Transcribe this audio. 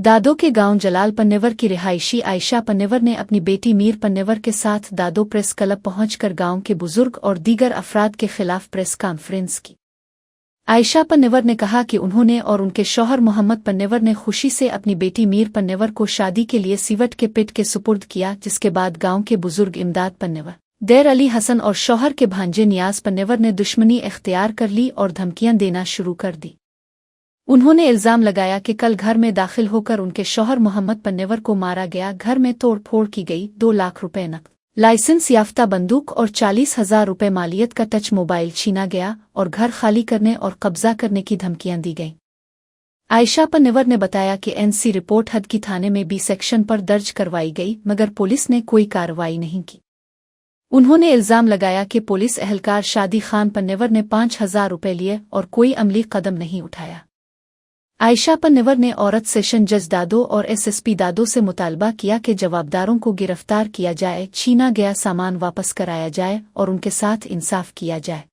दादो के गांव जलाल पन्नेवर की रिहायशी आयशा पन्नेवर ने अपनी बेटी मीर पन्नेवर के साथ दादो प्रेस क्लब पहुंचकर गांव के बुजुर्ग और दीगर अफराद के खिलाफ प्रेस कॉन्फ्रेंस की। आयशा पन्नेवर ने कहा कि उन्होंने और उनके शौहर मोहम्मद पन्नेवर ने खुशी से अपनी बेटी मीर पन्नेवर को शादी के लिए सिवट के पिट के सुपुर्द किया, जिसके बाद गांव के बुजुर्ग इमदाद पन्नेवर, देर अली हसन और शौहर के भांजे नियाज पन्नेवर ने दुश्मनी इख्तियार कर ली और धमकियां देना शुरू कर दी। उन्होंने इल्जाम लगाया कि कल घर में दाखिल होकर उनके शौहर मोहम्मद पन्नेवर को मारा गया, घर में तोड़ फोड़ की गई, 2 लाख रुपए नकद, लाइसेंस याफ्ता बंदूक और 40,000 रुपए मालियत का टच मोबाइल छीना गया और घर खाली करने और कब्जा करने की धमकियां दी गईं। आयशा पन्नेवर ने बताया कि एनसी रिपोर्ट हद की थाने में बी सेक्शन पर दर्ज करवाई गई, मगर पुलिस ने कोई कार्रवाई नहीं की। उन्होंने इल्जाम लगाया कि पुलिस एहलकार शादी खान पन्नेवर ने 5,000 रुपए लिए और कोई अमली कदम नहीं उठाया। आयशा पन्नेवर ने औरत सेशन जज दादो और एसएसपी दादो से मुतालबा किया कि जवाबदारों को गिरफ्तार किया जाए, छीना गया सामान वापस कराया जाए और उनके साथ इंसाफ किया जाए।